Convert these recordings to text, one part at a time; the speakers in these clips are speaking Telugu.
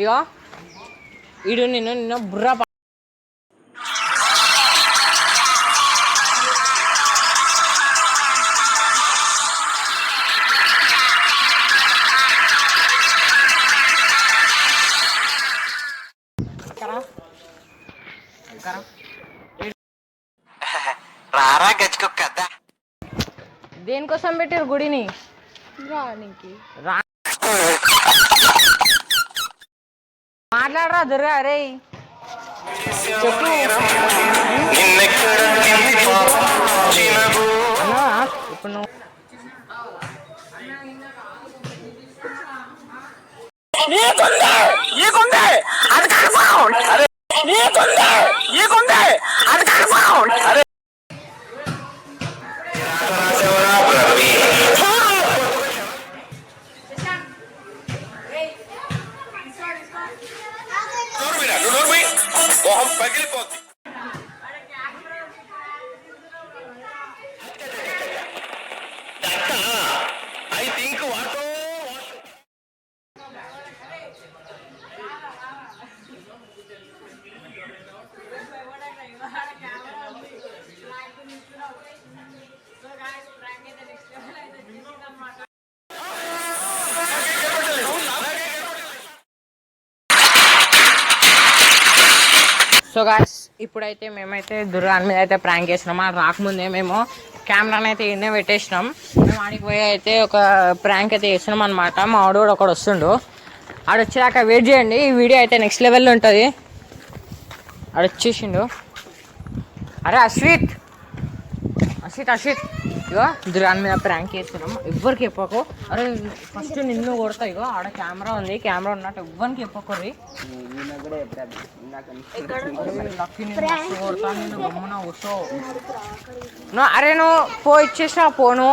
ఇగో ఈడు నిన్ను బుర్రా రారా గచ్చుకోక దేనికోసం పెట్టారు గుడిని? మాట్లాడరా దుర్గా. అరే చెప్పు ఇప్పుడు నువ్వు పగిలిపోతుంది. ఐ థింక్ వాటో సో గాయ్స్ ఇప్పుడైతే మేమైతే దుర్గాన్ మీద అయితే ప్రాంక్ చేసినాం. అది రాకముందే మేము కెమెరాని అయితే ఇన్నే పెట్టేసినాం. మేము ఆడికి పోయి అయితే ఒక ప్రాంక్ అయితే చేసినాం అనమాట. మా వాడు కూడా ఒకడు వస్తుండు. ఆడు వచ్చేదాకా వెయిట్ చేయండి. ఈ వీడియో అయితే నెక్స్ట్ లెవెల్లో ఉంటుంది. ఆడు వచ్చేసిండు. అరే అశ్విత్ ఇగో దుర్గాన్ మీద ప్రాంక్ చేస్తున్నాం. ఎవ్వరికి చెప్పకు. అరే ఫస్ట్ నిన్ను కొడతా. ఇగో ఆడ కెమెరా ఉంది. కెమెరా ఉన్నట్టు ఎవ్వరికి చెప్పకూరి. అరే నువ్వు పో ఇచ్చేసినా పోను.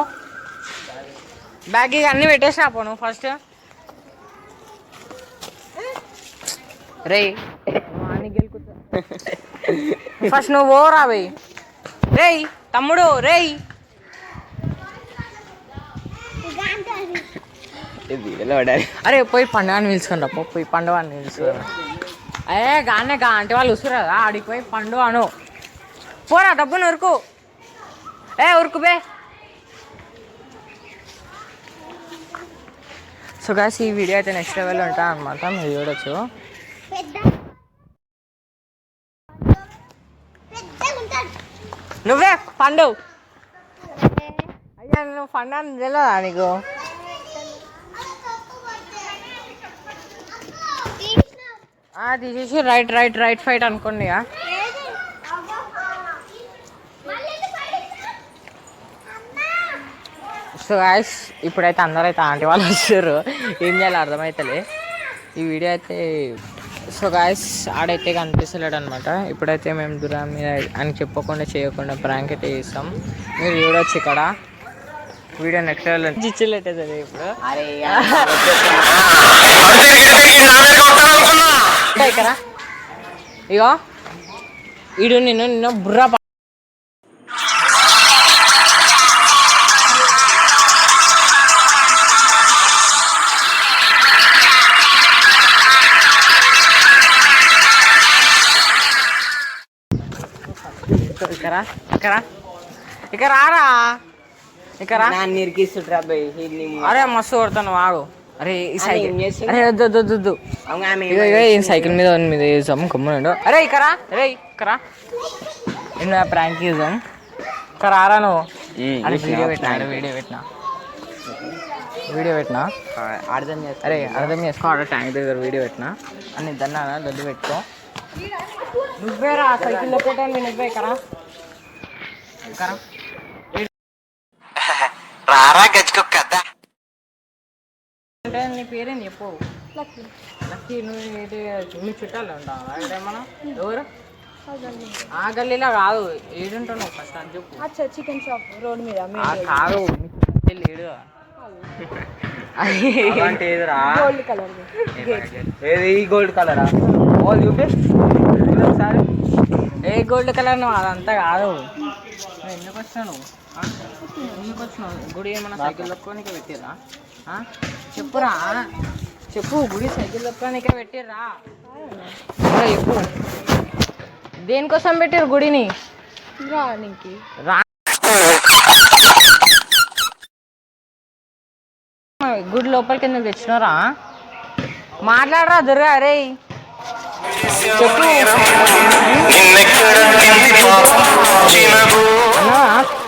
బ్యాగ్ అన్నీ పెట్టేసినా పోను. ఫస్ట్ రే ఫస్ట్ నువ్వు పోరా బై. రేయ్ తమ్ముడు రేయ్. అరే పోయి పండుగని పిలుచుకుని రా. పోయి పండుగని పిలుచుకురా. గానే అంటే వాళ్ళు వస్తురు కదా. ఆడికి పోయి పండు అను. పోరా డబ్బును ఉరుకు. ఉరుకు బే. సో గాయ్స్ ఈ వీడియో అయితే నెక్స్ట్ లెవెల్లో ఉంటా అనమాట. మీరు చూడొచ్చు. నువ్వే పండు. అయ్యా నువ్వు పండు అని తెలియదా నీకు? తీసేసి రైట్ ఫైట్ అనుకోండి. సో గాయ్స్ ఇప్పుడైతే అందరైతే ఆంటీ వాళ్ళు వచ్చారు. ఏం చేయాలో అర్థమవుతలే ఈ వీడియో అయితే. సో గాయ్స్ ఆడైతే కనిపిస్తలేడు అనమాట. ఇప్పుడైతే మేము దుర్గాన్ మీద అని చెప్పకుండా చేయకుండా ప్రాంక్ అయితే చేస్తాం. మీరు చూడొచ్చు ఇక్కడ వీడియో నెక్స్ట్ లెవెల్ చిచ్చులెట్టేది ఇప్పుడు. ఇక్కడ ఇగో ఈడు నిన్ను బుర్రా ఇక్కడ రారా. ఇక్కడ అరే మస్తు కొడతాను వాడు. అరే ఈ సైకిల్ అరే వద్దు సైకిల్ మీద వేసాం కమ్మునండు. అరే ఇక్కడ రే ఇక్కడ నిన్న ప్రాంక్ చేద్దాం. ఇక్కడ రారా నువ్వు. అరే వీడియో పెట్టినా అరే అర్థం చేసుకో. ఆడ ట్యాంక్ దగ్గర వీడియో పెట్టినా అని దన్నా లొల్లి పెట్టుకో. నువ్వేరా సైకిల్లో పెట్టండి. నువ్వే ఇక్కడ రారా గచ్చుకోక అంటే నీ పేరేం చెప్పు. లక్కీ. నువ్వు చుట్టాలు ఉంటావా ఏమన్నా? ఎవరు? ఆ గల్లీలో కాదు. ఏడుంటున్నావు ఫస్ట్ అని చెప్పు. చికెన్ షాప్ రోడ్ మీద కాదు. లేడు గోల్డ్ కలర్. ఏది గోల్డ్ కలరా? చూపి ఒకసారి. ఏ గోల్డ్ కలర్ నువ్వు? అదంతా కాదు. నువ్వు ఎందుకు వచ్చావు? ఎందుకు వచ్చినావు? గుడి ఏమన్నా సైకిల్ తొక్కోనికే పెట్టిర్రా? చెప్పురా, చెప్పు. గుడి సైకిల్ తొక్కోనికే పెట్టిర్రా? చెప్పు, దేనికోసం పెట్టిర్రు గుడిని? రానికి గుడి లోపలికి ఎందుకు తెచ్చినారా? మాట్లాడరా దుర్గా. అరే చెప్పు అన్నా,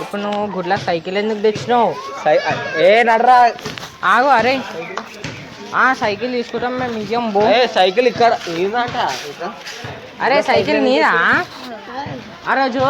ఇప్పుడు నువ్వు గుడ్ల సైకిల్ ఎందుకు తెచ్చినావు? ఏ నడరా. ఆగు. అరే సైకిల్ తీసుకుంటాం మేము, ఇయ్యం బో. సైకిల్ ఇక్కడ ఏందంట? అరే సైకిల్ నీదా? ఆ రోజు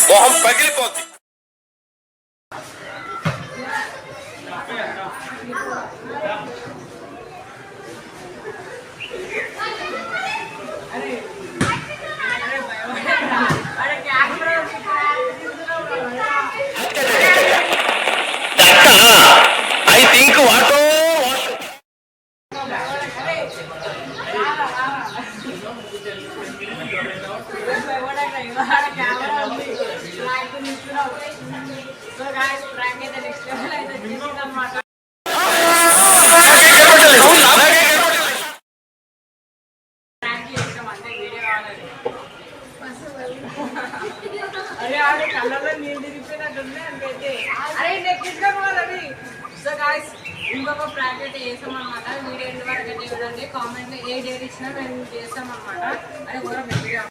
మొహం పగిలిపోద్ది. I think what ఇంకొక ప్రాంక్ అయితే చేస్తామన్నమాట. వీడియో ఎండ్ వరకు అయితే చూడండి. కామెంట్లో ఏ డేట్ ఇచ్చినా మేము చేస్తామన్నమాట. అది కూడా